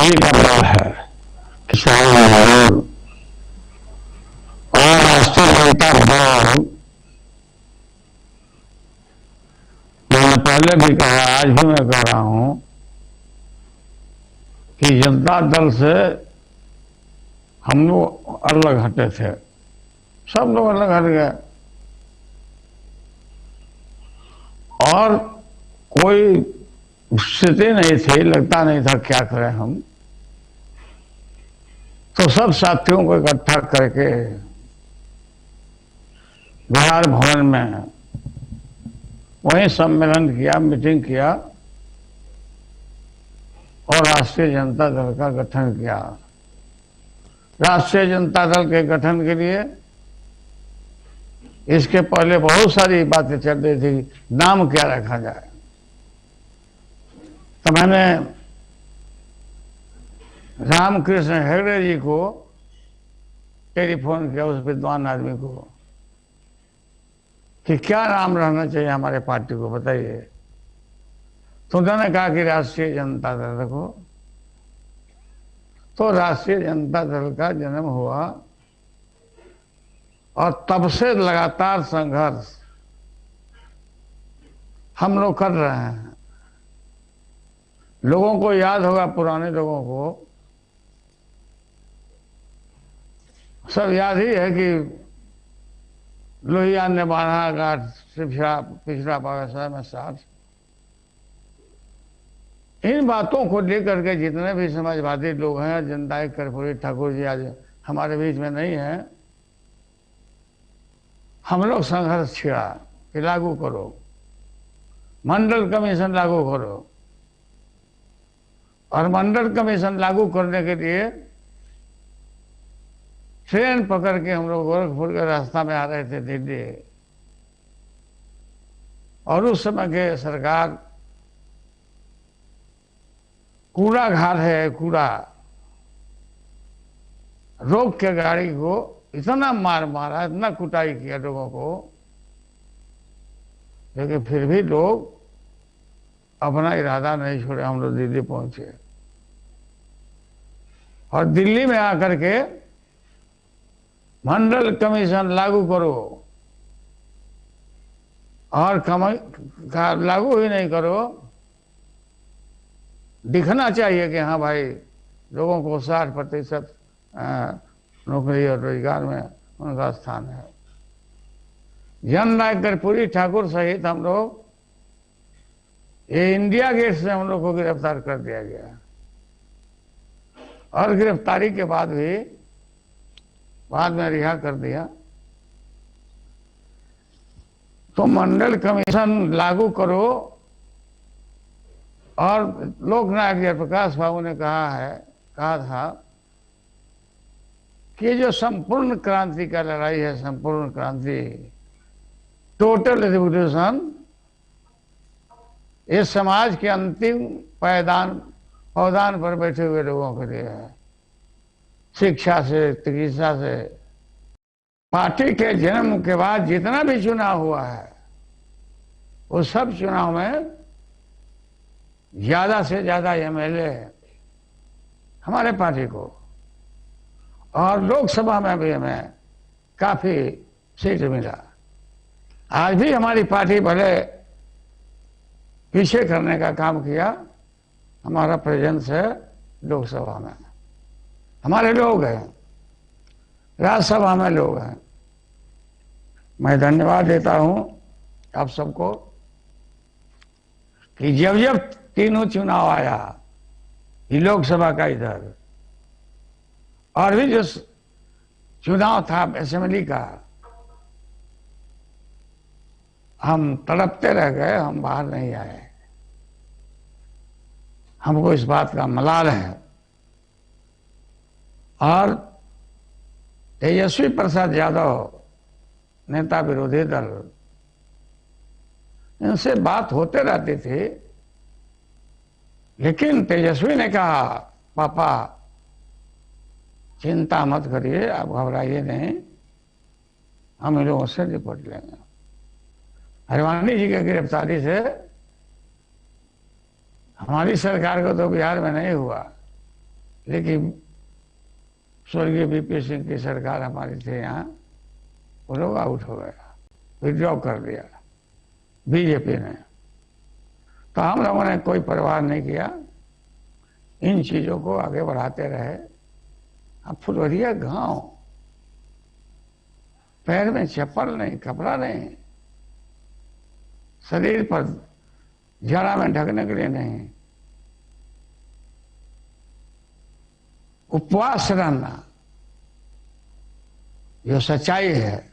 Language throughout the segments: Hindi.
सभी का बल है, किसान आंदोलन और राष्ट्रीय जनता दल। मैंने पहले भी कहा, आज भी मैं कह रहा हूं कि जनता दल से हम लोग अलग हटे थे, सब लोग अलग हट गए और कोई स्थिति नहीं थी, लगता नहीं था क्या करें हम। तो सब साथियों को इकट्ठा करके बिहार भवन में वहीं सम्मेलन किया, मीटिंग किया और राष्ट्रीय जनता दल का गठन किया। राष्ट्रीय जनता दल के गठन के लिए इसके पहले बहुत सारी बातें चल रही थी, नाम क्या रखा जाए। तो मैंने रामकृष्ण हेगड़े जी को टेलीफोन किया, उस विद्वान आदमी को, कि क्या नाम रहना चाहिए हमारे पार्टी को, बताइए। तो उन्होंने कहा कि राष्ट्रीय जनता दल रखो। तो राष्ट्रीय जनता दल का जन्म हुआ और तब से लगातार संघर्ष हम लोग कर रहे हैं। लोगों को याद होगा, पुराने लोगों को सब याद ही है कि लोहिया ने बारहघाट से पिछड़ा पाकिस्तान में साथ। इन बातों को लेकर के जितने भी समाजवादी लोग हैं, जनदायी कर्पूरी ठाकुर जी आज हमारे बीच में नहीं है, हम लोग संघर्ष छिड़ा कि लागू करो, मंडल कमीशन लागू करो। और मंडल कमीशन लागू करने के लिए ट्रेन पकड़ के हम लोग गोरखपुर के रास्ता में आ रहे थे दिल्ली। और उस समय के सरकार कूड़ा घाट है, कूड़ा रोक के गाड़ी को इतना मार मारा, इतना कुटाई किया लोगों को, लेकिन फिर भी लोग अपना इरादा नहीं छोड़े। हम लोग दिल्ली पहुंचे और दिल्ली में आकर के मंडल कमीशन लागू करो, और लागू ही नहीं करो, दिखना चाहिए कि हाँ भाई लोगों को 60% नौकरी और रोजगार में उनका स्थान है। जननायक कर्पूरी ठाकुर सहित हम लोग ये इंडिया गेट से हम लोग को गिरफ्तार कर दिया गया और गिरफ्तारी के बाद भी बाद में रिहा कर दिया। तो मंडल कमीशन लागू करो। और लोकनायक जयप्रकाश बाबू ने कहा था कि जो संपूर्ण क्रांति का लड़ाई है, संपूर्ण क्रांति, टोटल रिवोल्यूशन, इस समाज के अंतिम पौधान पर बैठे हुए लोगों के लिए है। शिक्षा से, चिकित्सा से, पार्टी के जन्म के बाद जितना भी चुनाव हुआ है, उस सब चुनाव में ज्यादा से ज्यादा एमएलए हमारे पार्टी को, और लोकसभा में भी हमें काफी सीट मिला। आज भी हमारी पार्टी भले पीछे करने का काम किया, हमारा प्रेजेंस है लोकसभा में, हमारे लोग हैं, राज्यसभा में लोग हैं। मैं धन्यवाद देता हूं आप सबको कि जब जब तीनों चुनाव आया, ये लोकसभा का इधर और भी जो चुनाव था असेंबली का, हम तड़पते रह गए, हम बाहर नहीं आए। हमको इस बात का मलाल है। और तेजस्वी प्रसाद यादव, नेता विरोधी दल, इनसे बात होते रहती थी, लेकिन तेजस्वी ने कहा, पापा चिंता मत करिए, आप घबराइए नहीं, हम इन लोगों से निपट लेंगे। हरवानी जी की गिरफ्तारी से हमारी सरकार को तो बिहार में नहीं हुआ, लेकिन स्वर्गीय वीपी सिंह की सरकार हमारी थी यहाँ, वो लोग आउट हो गया, विड्रॉ कर दिया बीजेपी ने। तो हम लोगों ने कोई परवाह नहीं किया, इन चीजों को आगे बढ़ाते रहे। अब फुलवरिया गांव, पैर में चप्पल नहीं, कपड़ा नहीं, शरीर पर जड़ा में ढकने के लिए नहीं, उपवास रहना, जो सच्चाई है।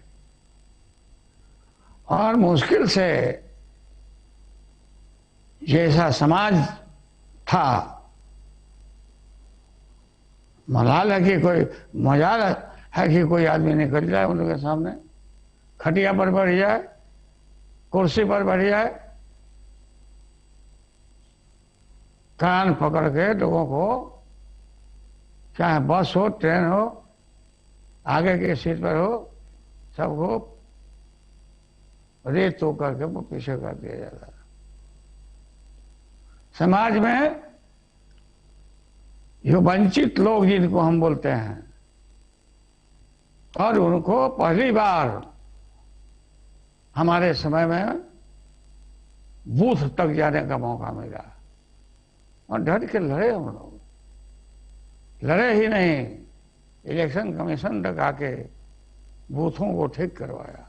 और मुश्किल से जैसा समाज था, मलाल है कि कोई मजाल है कि कोई आदमी निकल जाए उनके सामने, खटिया पर बैठ जाए, कुर्सी पर बैठ जाए, कान पकड़ के लोगों को, चाहे बस हो, ट्रेन हो, आगे की सीट पर हो, सबको रेत तो करके वो पीछे कर दिया जाता है। समाज में जो वंचित लोग जिनको हम बोलते हैं, और उनको पहली बार हमारे समय में बूथ तक जाने का मौका मिला, और डट के लड़े हम लोग। लड़े ही नहीं, इलेक्शन कमीशन तक आके बूथों को ठीक करवाया।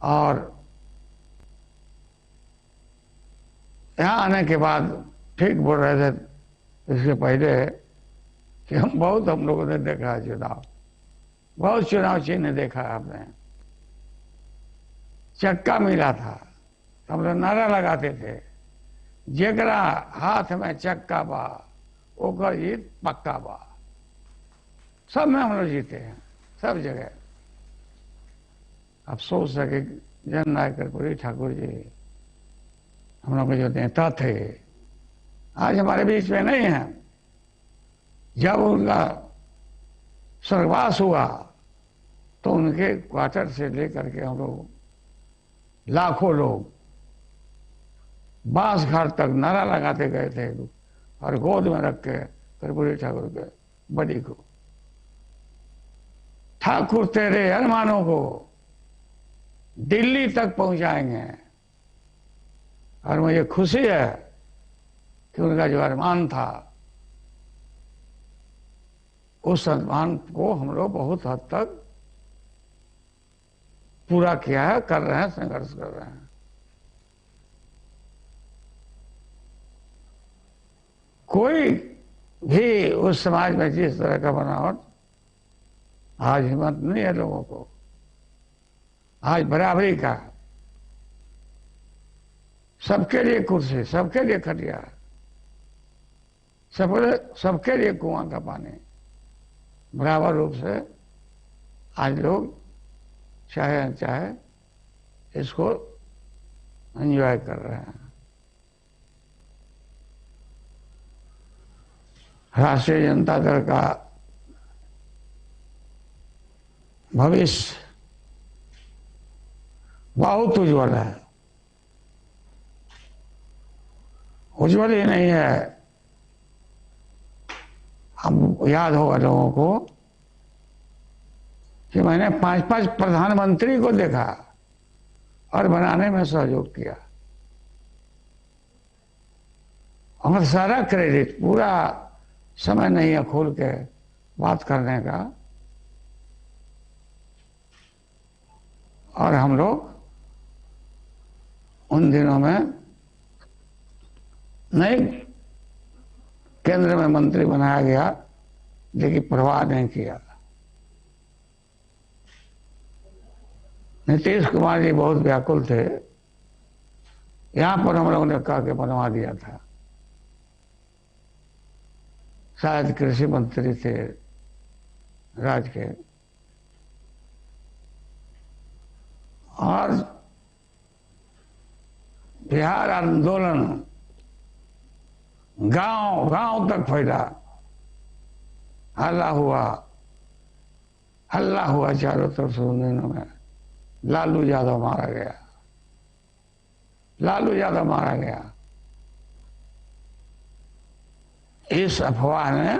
और यहां आने के बाद ठीक बोल रहे थे इसके पहले कि हम लोगों ने देखा है चुनाव, बहुत चुनाव चिन्ह देखा आपने। चक्का मिला था, हम लोग नारा लगाते थे, जेकरा हाथ में चक्का बा ओकर जीत पक्का बा। सब में हम लोग जीते हैं, सब जगह। अफसोस है कि जननायक कर्पूरी ठाकुर जी, हम लोग के जो नेता थे, आज हमारे बीच में नहीं है। जब उनका स्वर्गवास हुआ तो उनके क्वार्टर से लेकर के हम लोग लाखों लोग बांस घाट तक नारा लगाते गए थे, और गोद में रख के कर्पूरी ठाकुर के बड़ी को, ठाकुर तेरे अरमानों को दिल्ली तक पहुंचाएंगे। और मुझे खुशी है कि उनका जो अरमान था, उस अरमान को हम लोग बहुत हद तक पूरा किया है, कर रहे हैं, संघर्ष कर रहे हैं। कोई भी उस समाज में जिस तरह का बनावट, आज हिम्मत नहीं है लोगों को। आज बराबरी का, सबके लिए कुर्सी, सबके लिए खटिया, सबके लिए कुआं का पानी, बराबर रूप से आज लोग चाहे अनचाहे इसको एंजॉय कर रहे हैं। राष्ट्रीय जनता दल का भविष्य बहुत उज्जवल है। उज्जवल ही नहीं है, अब याद होगा लोगों को कि मैंने 5-5 प्रधानमंत्री को देखा और बनाने में सहयोग किया। और सारा क्रेडिट, पूरा समय नहीं है खोल के बात करने का। और हम लोग उन दिनों में नहीं केंद्र में मंत्री बनाया गया, लेकिन परवाह नहीं किया। नीतीश कुमार जी बहुत व्याकुल थे, यहां पर हम लोगों ने कहा के बनवा दिया था। शायद कृषि मंत्री थे राज्य के, और बिहार आंदोलन गांव गांव तक फैला, हल्ला हुआ चारों तरफ से। उन दिनों में लालू यादव मारा गया, लालू यादव मारा गया। इस अफवाह ने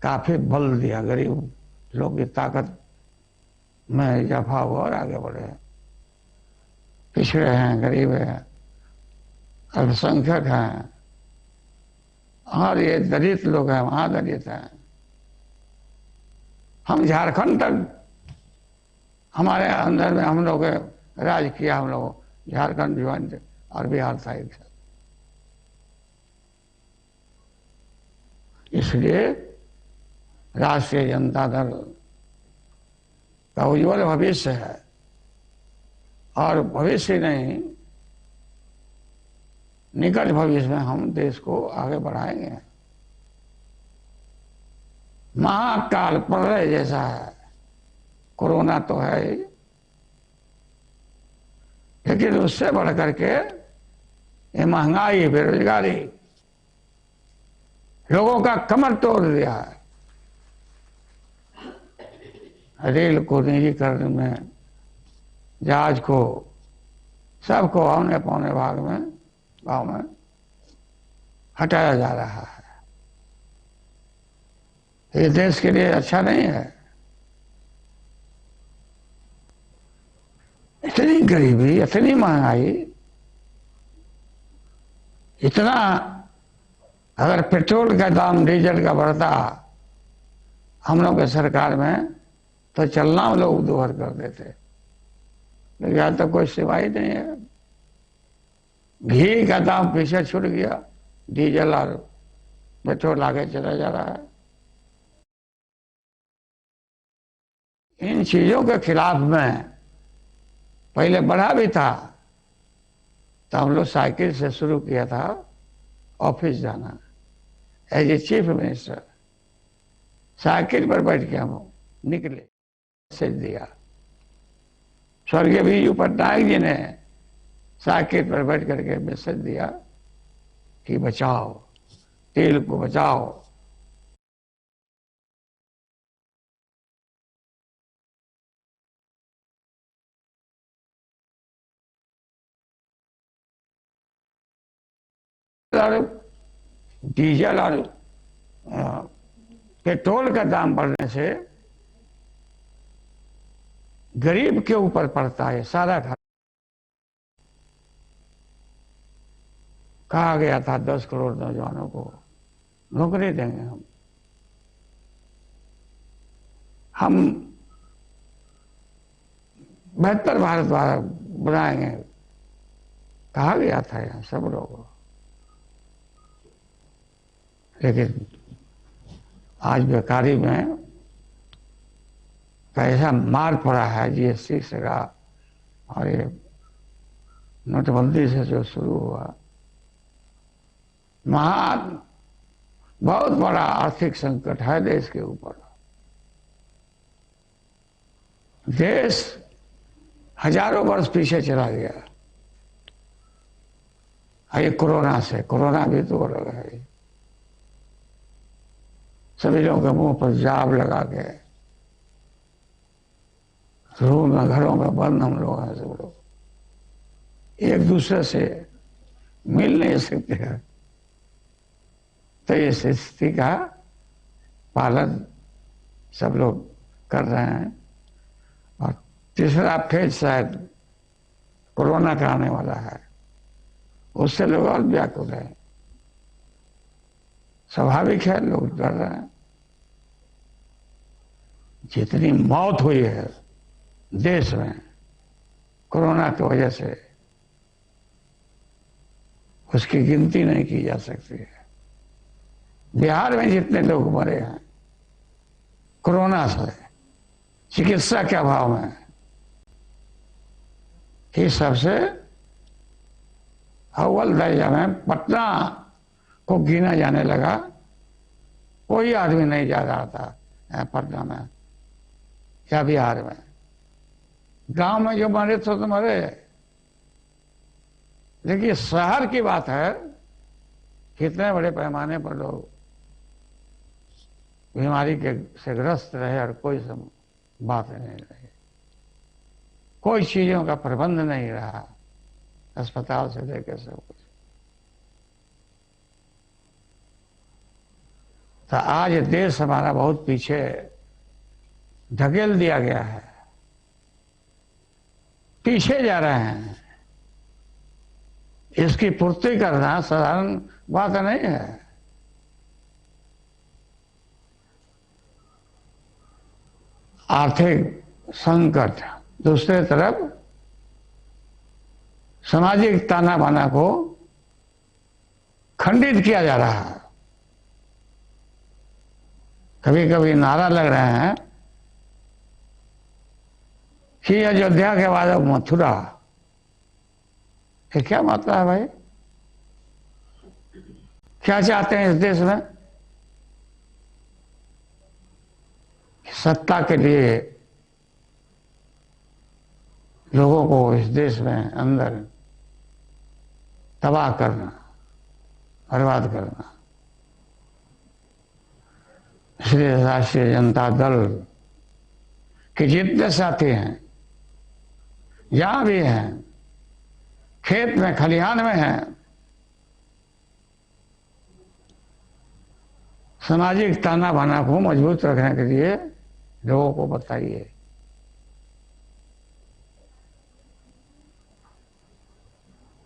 काफी बल दिया, गरीब लोग की ताकत में इजाफा हुआ और आगे बढ़े। पिछड़े हैं, गरीब हैं, अल्पसंख्यक हैं, और ये दलित लोग हैं, वहां दलित हैं। हम झारखंड तक हमारे अंदर में हम लोग राज किया, हम लोग झारखंड ज्वाइन और बिहार साइड से। इसलिए राष्ट्रीय जनता दल का उज्जवल भविष्य है, और भविष्य नहीं, निकट भविष्य में हम देश को आगे बढ़ाएंगे। महाकाल प्रलय जैसा है, कोरोना तो है ही, लेकिन उससे बढ़ करके ये महंगाई, बेरोजगारी लोगों का कमर तोड़ दिया है। रेल को निजीकरण में, जहाज को, सबको औने पौने भाग में, गांव में हटाया जा रहा है। ये देश के लिए अच्छा नहीं है। इतनी गरीबी, इतनी महंगाई, इतना अगर पेट्रोल का दाम, डीजल का बढ़ता हम लोग के सरकार में, तो चलना लोग दोहर कर देते, लेकिन यहां तक कोई सिवाय नहीं है। घी का दाम पीछे छूट गया, डीजल और पेट्रोल आगे चला जा रहा है। इन चीजों के खिलाफ में पहले बढ़ा भी था, तो हम लोग साइकिल से शुरू किया था ऑफिस जाना, as a chief minister. Cycle पर बैठ के हम निकले, मैसेज दिया। स्वर्गीय बीजू पटनायक जी ने साइकिल पर बैठ करके मैसेज दिया कि बचाओ, तेल को बचाओ। और डीजल और पेट्रोल का दाम बढ़ने से गरीब के ऊपर पड़ता है सारा खर्च। कहा गया था 10 करोड़ नौजवानों को नौकरी देंगे हम बेहतर भारत बनाएंगे, कहा गया था यहाँ सब लोगों। लेकिन आज बेकारी में कैसा मार पड़ा है जीएसटी से का, और ये नोटबंदी से जो शुरू हुआ, बहुत बड़ा आर्थिक संकट है देश के ऊपर। देश हजारों वर्ष पीछे चला गया ये कोरोना से। कोरोना भी तो अलग है, सभी लोगों के मुंह पर जाब लगा के रूम में, घरों में बंद हम लोग हैं, सब लोग एक दूसरे से मिल नहीं सकते हैं। तो इस स्थिति का पालन सब लोग कर रहे हैं, और तीसरा फेज शायद कोरोना का आने वाला है, उससे लोग और व्याकुल हैं। स्वाभाविक है, लोग डर रहे हैं। जितनी मौत हुई है देश में कोरोना की वजह से, उसकी गिनती नहीं की जा सकती है। बिहार में जितने लोग मरे हैं कोरोना से, चिकित्सा के अभाव में, ये सबसे अव्वल दर्जा में पटना को गिना जाने लगा। कोई आदमी नहीं जा रहा था पटना में या बिहार में। गांव में जो मरे तो मरे, लेकिन शहर की बात है, कितने बड़े पैमाने पर लोग बीमारी के से ग्रस्त रहे और कोई सब बात नहीं रही, कोई चीजों का प्रबंध नहीं रहा, अस्पताल से लेकर सब कुछ। तो आज देश हमारा बहुत पीछे धकेल दिया गया है, पीछे जा रहे हैं। इसकी पूर्ति करना साधारण बात नहीं है। आर्थिक संकट, दूसरे तरफ सामाजिक ताना बाना को खंडित किया जा रहा है। कभी कभी नारा लग रहे हैं कि अयोध्या के बाद अब मथुरा। ये क्या मतलब है भाई? क्या चाहते हैं इस देश में? सत्ता के लिए लोगों को इस देश में अंदर तबाह करना, बर्बाद करना। इसलिए राष्ट्रीय जनता दल के जितने साथी हैं, जहां भी हैं, खेत में, खलिहान में हैं, सामाजिक ताना बाना को मजबूत रखने के लिए लोगों को बताइए।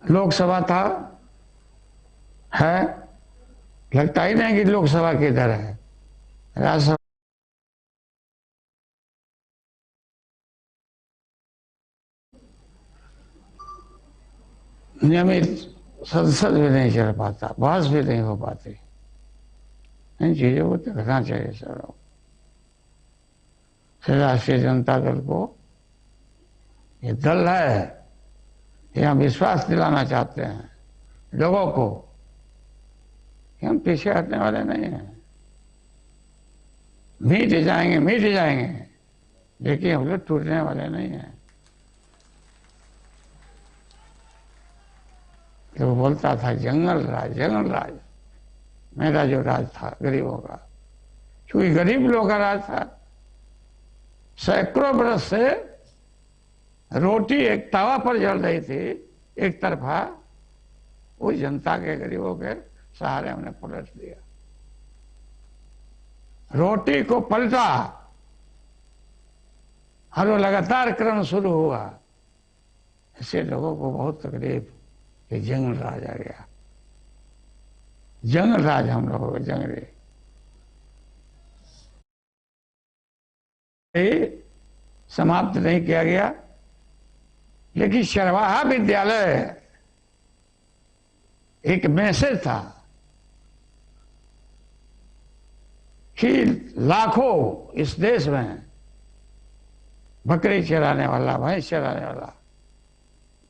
लोकसभा था, है, लगता ही नहीं कि लोकसभा किधर है। राज्यसभा नियमित संसद भी नहीं चल पाता, बहस भी नहीं हो पाती। इन चीजों को देखना चाहिए सर। राष्ट्रीय जनता दल को ये दल है, ये हम विश्वास दिलाना चाहते हैं लोगों को कि हम पीछे हटने वाले नहीं हैं। मिट जाएंगे, लेकिन हम लोग टूटने वाले नहीं हैं। तो बोलता था जंगल राज मेरा जो राज था गरीबों का, क्योंकि गरीब लोगों का राज था। सैकड़ों बरस से रोटी एक तवा पर जल रही थी एक तरफा, वो जनता के, गरीबों के सहारे हमने पलट दिया। रोटी को पलटा और वो लगातार क्रम शुरू हुआ। इससे लोगों को बहुत तकलीफ कि जंगल राज आ गया। जंगल राज हम लोगों को जंगली समाप्त नहीं किया गया, लेकिन चरवाहा विद्यालय एक मैसेज था कि लाखों इस देश में बकरी चराने वाला, भैंस चराने वाला,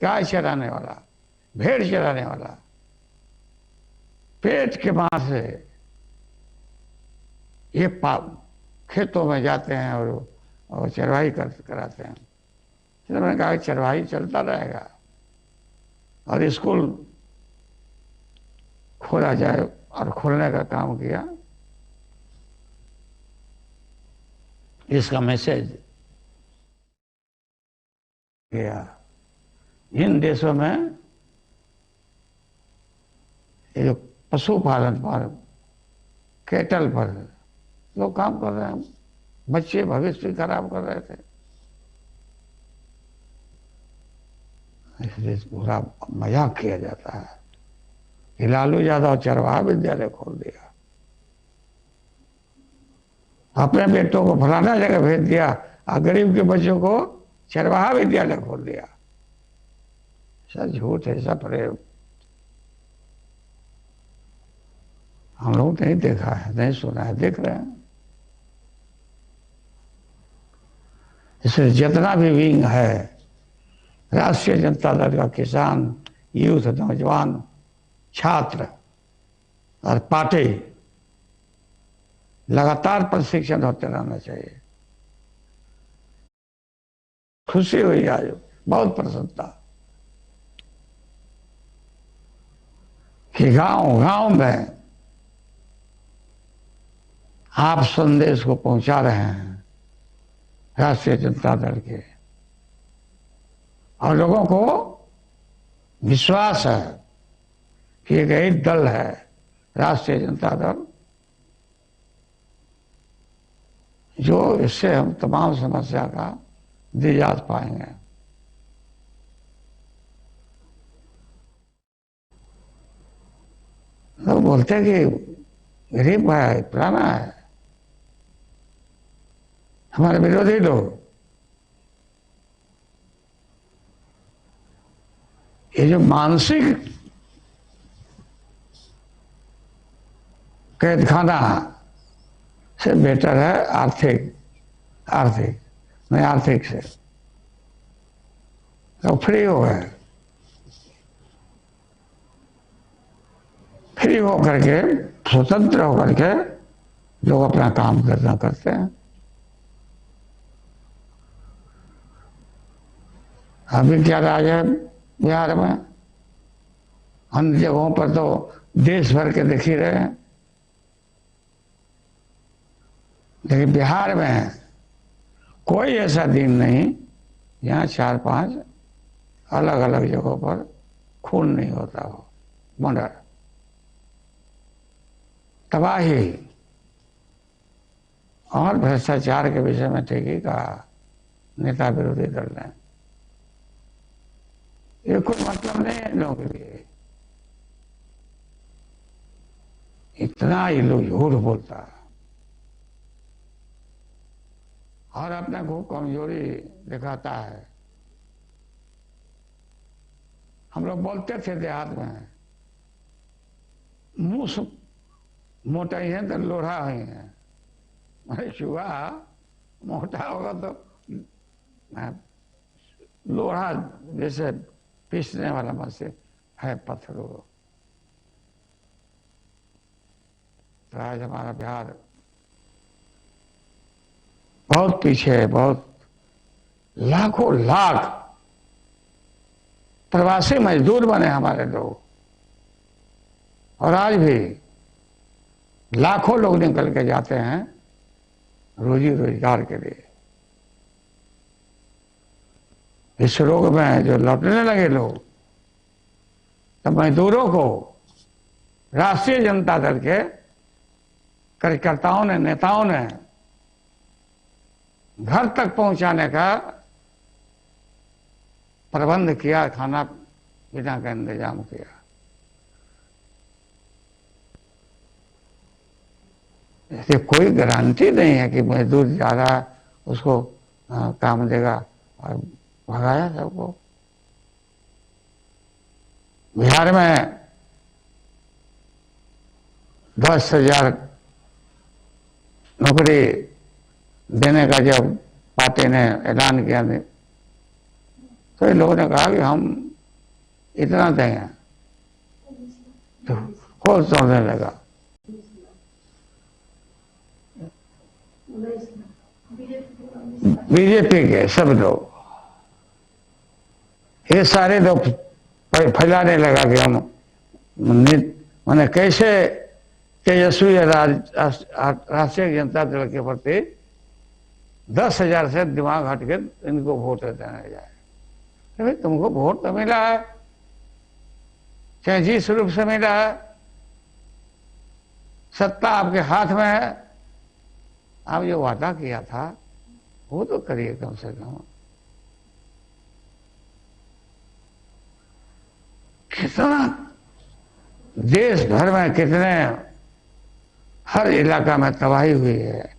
गाय चराने वाला, भेड़ चराने वाला, पेट के मार से ये खेतों में जाते हैं और चरवाही कराते हैं। तो मैंने कहा चरवाही चलता रहेगा और स्कूल खोला जाए, और खोलने का काम किया। इसका मैसेज गया। इन देशों में ये जो पशुपालन पर, कैटल पर लोग काम कर रहे हैं, बच्चे भविष्य खराब कर रहे थे। इसलिए पूरा मजाक किया जाता है कि लालू यादव चरवाहा विद्यालय खोल दिया, अपने बेटों को फलाना जगह भेज दिया और गरीब के बच्चों को चरवाहा विद्यालय खोल दिया। सब झूठ है, सब प्रेम। हम लोग नहीं देखा है, नहीं सुना है, देख रहे हैं। इसलिए जितना भी विंग है राष्ट्रीय जनता दल का, किसान, यूथ, नौजवान, छात्र और पार्टी, लगातार प्रशिक्षण होते रहना चाहिए। खुशी हुई आज, बहुत प्रसन्नता कि गांव में आप संदेश को पहुंचा रहे हैं राष्ट्रीय जनता दल के, और लोगों को विश्वास है कि एक दल है राष्ट्रीय जनता दल, जो इससे हम तमाम समस्या का निजात पाएंगे। लोग बोलते हैं कि गरीब है, पुराना है, हमारे विरोधी लोग। ये जो मानसिक कैद खाना से बेटर है आर्थिक आर्थिक नहीं आर्थिक से तो फ्री हो गए, फ्री होकर के स्वतंत्र होकर के लोग अपना काम करना करते हैं। अभी क्या राज है बिहार में, अन्य जगहों पर तो देश भर के दिख ही रहे हैं, लेकिन बिहार में कोई ऐसा दिन नहीं यहाँ 4-5 अलग अलग जगहों पर खून नहीं होता हो, मर्डर, तबाही और भ्रष्टाचार के विषय में ठीक ही कहा नेता विरोधी दल ने। ये कोई मतलब नहीं है इन लोगों के लिए, इतना ये लोग झूठ बोलता है और अपने को कमजोरी दिखाता है। हम लोग बोलते थे देहात में, मुंह मोटा ही है तो लोढ़ा ही है, मैंने चूहा मोटा होगा तो लोढ़ा जैसे पीसने वाला मशीन है पत्थर हो। तो आज हमारा बिहार बहुत पीछे है, बहुत लाखों लाख प्रवासी मजदूर बने हमारे लोग, और आज भी लाखों लोग निकल के जाते हैं रोजी रोजगार के लिए। इस रोग में जो लौटने लगे लोग, तो मजदूरों को राष्ट्रीय जनता दल के कार्यकर्ताओं ने, नेताओं ने घर तक पहुंचाने का प्रबंध किया, खाना पीना का इंतजाम किया। ऐसे कोई गारंटी नहीं है कि मजदूर ज्यादा उसको काम देगा, और भगाया सबको। बिहार में 10,000 नौकरी देने का जब पार्टी ने ऐलान किया तो इन लोगों ने कहा कि हम इतना देंगे, तो खोल तोड़ने लगा। बीजेपी के सब लोग, ये सारे लोग फैलाने लगा कि हम मैंने कैसे तेजस्वी राष्ट्रीय जनता दल के प्रति 10,000 से दिमाग हट के इनको वोट देने जाए। भाई तुमको वोट तो मिला है, चाहे जिस रूप से मिला है, सत्ता आपके हाथ में है, आप जो वादा किया था वो तो करिए कम से कम। कितना देश भर में कितने हर इलाका में तबाही हुई है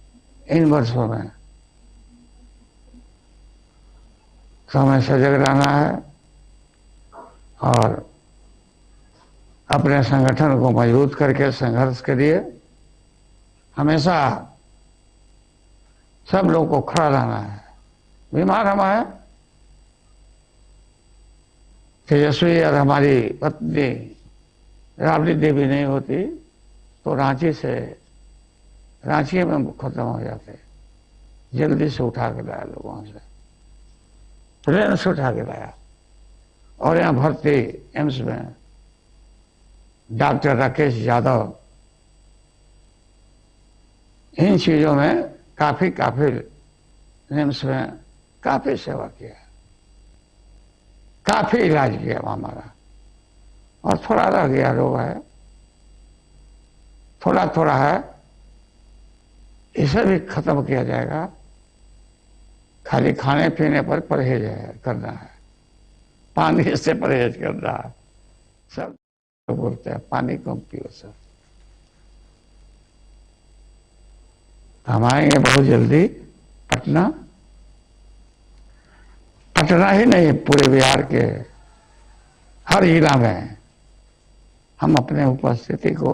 इन वर्षों में, तो हमें सजग रहना है और अपने संगठन को मजबूत करके संघर्ष के लिए हमेशा सब लोगों को खड़ा रहना है। बीमार हम हैं, तेजस्वी और हमारी पत्नी राबड़ी देवी नहीं होती तो रांची में खत्म हो जाते। जल्दी से उठा के लाया लोगों से, प्लेन से उठा के लाया, और यहाँ भर्ती एम्स में डॉक्टर राकेश यादव इन चीजों में काफी एम्स में काफी सेवा किया, काफी इलाज किया हमारा। और थोड़ा रह गया रोग है, थोड़ा थोड़ा है, इसे भी खत्म किया जाएगा। खाली खाने पीने पर परहेज करना है, पानी से परहेज करना है। सब तो बोलते हैं पानी कम पियो सर। हम आएंगे बहुत जल्दी पटना। पटना ही नहीं, पूरे बिहार के हर जिला में हम अपने उपस्थिति को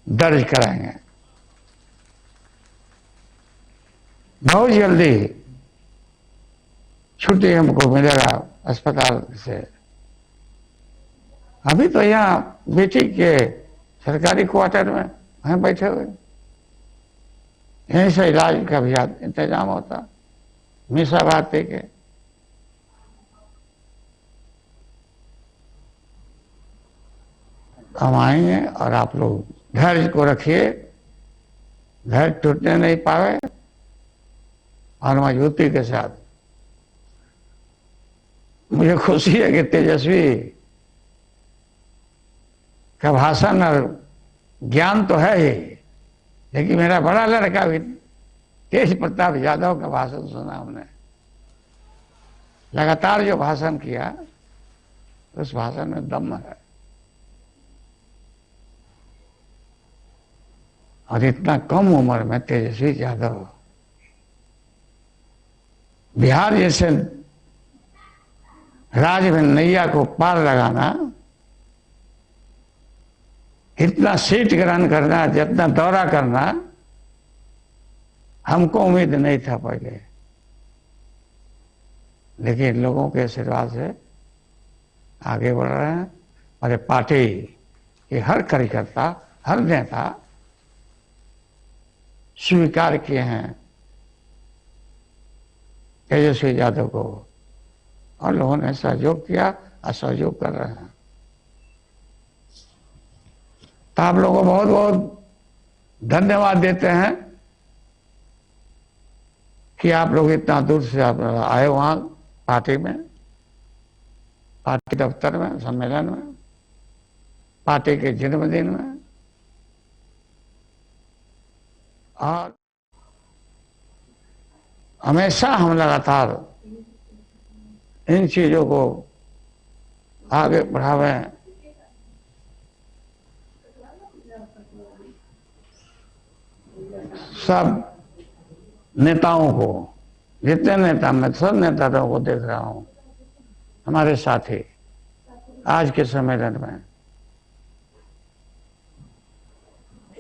दर्ज कराएंगे बहुत जल्दी। छुट्टी हमको मिलेगा अस्पताल से। अभी तो यहाँ बेटी के सरकारी क्वार्टर में हम बैठे हुए, यहीं से इलाज का भी इंतजाम होता मीसा भारती के। हम आएंगे और आप लोग धैर्य को रखिए, धैर्य टूटने नहीं पावे और मजबूती के साथ। मुझे खुशी है कि तेजस्वी का भाषण और ज्ञान तो है ही, लेकिन मेरा बड़ा लड़का भी तेज प्रताप यादव का भाषण सुना हमने। लगातार जो भाषण किया उस भाषण में दम है। और इतना कम उम्र में तेजस्वी यादव बिहार जैसे राज्य में नैया को पार लगाना, इतना सीट ग्रहण करना, जितना दौरा करना, हमको उम्मीद नहीं था पहले। लेकिन लोगों के आशीर्वाद से आगे बढ़ रहे हैं। और पार्टी के हर कार्यकर्ता, हर नेता स्वीकार किए हैं तेजस्वी यादव को, और लोगों ने सहयोग किया और सहयोग कर रहे हैं। तो आप लोगों को बहुत बहुत धन्यवाद देते हैं कि आप लोग इतना दूर से आप आए वहां पार्टी में, पार्टी दफ्तर में, सम्मेलन में, पार्टी के जन्मदिन में। और हमेशा हम लगातार इन चीजों को आगे बढ़ावें। सब नेताओं को, जितने नेता, मैं सब नेताओं को देख रहा हूं हमारे साथी आज के सम्मेलन में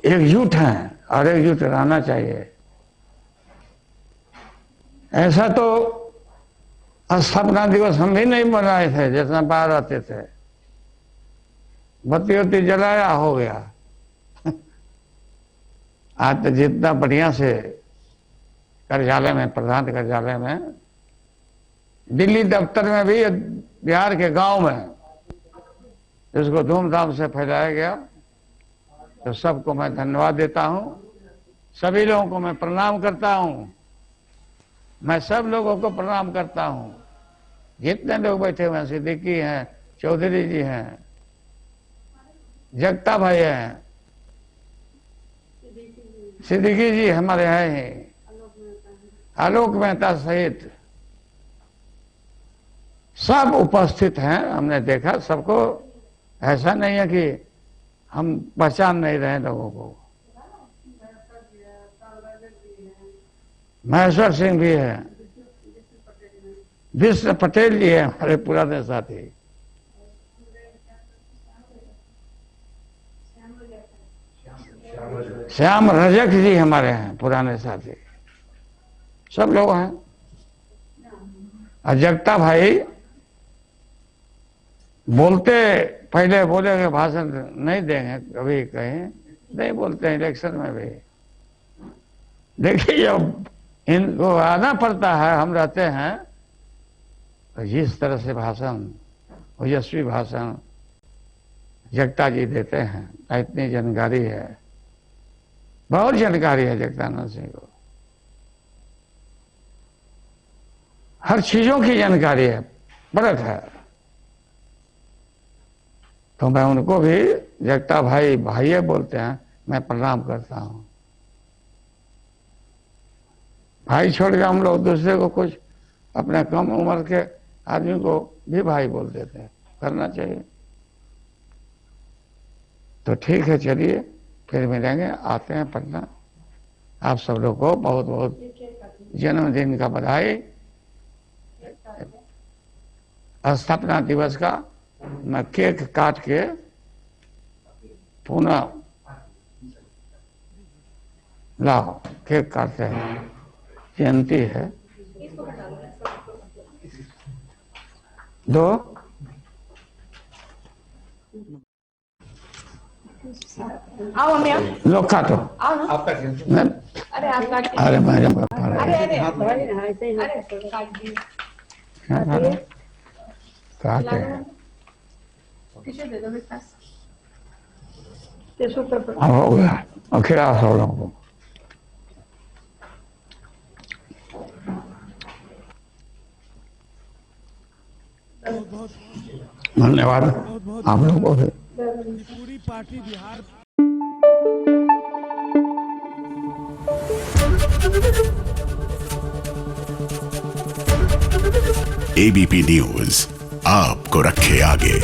एकजुट हैं और एकजुट रहना चाहिए। ऐसा तो स्थापना दिवस हम भी नहीं मनाए थे, जितना बाहर रहते थे, बत्ती वत्ती जलाया हो गया। आज तो जितना बढ़िया से कार्यालय में, प्रधान कार्यालय में, दिल्ली दफ्तर में भी, बिहार के गांव में इसको धूमधाम से फैलाया गया। तो सबको मैं धन्यवाद देता हूं, सभी लोगों को मैं प्रणाम करता हूं। मैं सब लोगों को प्रणाम करता हूं, जितने लोग बैठे हुए हैं, सिद्दीकी हैं, चौधरी जी हैं, जगता भाई हैं, सिद्दीकी जी हमारे हैं, आलोक मेहता सहित सब उपस्थित हैं। हमने देखा सबको, ऐसा नहीं है कि हम पहचान नहीं रहे लोगों को। महेश्वर सिंह भी है, विष्णु पटेल जी है हमारे पुराने साथी, श्याम रजक जी हमारे हैं पुराने साथी, सब लोग हैं। और जगता भाई बोलते, पहले बोले कि भाषण नहीं देंगे कभी, कहीं नहीं बोलते हैं इलेक्शन में भी। देखिए जब इनको आना पड़ता है, हम रहते हैं, तो जिस तरह से भाषण, ओजस्वी भाषण जगता जी देते हैं, इतनी जानकारी है, बहुत जानकारी है जगदानंद सिंह को, हर चीजों की जानकारी है, परख है। तो मैं उनको भी जगता भाई, भाइये बोलते हैं, मैं प्रणाम करता हूं। भाई छोड़ के हम लोग दूसरे को कुछ अपने कम उम्र के आदमी को भी भाई बोल देते हैं। करना चाहिए। तो ठीक है, चलिए फिर मिलेंगे। आते हैं पटना। आप सब लोग को बहुत बहुत जन्मदिन का बधाई। स्थापना दिवस का मैं केक काट के पुनः लाओ, केक काटते हैं, जयंती है। दो आओ मम्मी आओ। लोग काटो। आओ ना। आपका अरे आप काट के। अरे मैडम का अरे अरे अरे काट दिए। काटे हैं। टिश्यू दे दो मेरे पास। Tissue paper. अब हो गया, और खिलाओ सब लोगों को। धन्यवाद आप लोगों को। पूरी पार्टी बिहार एबीपी न्यूज आपको रखे आगे।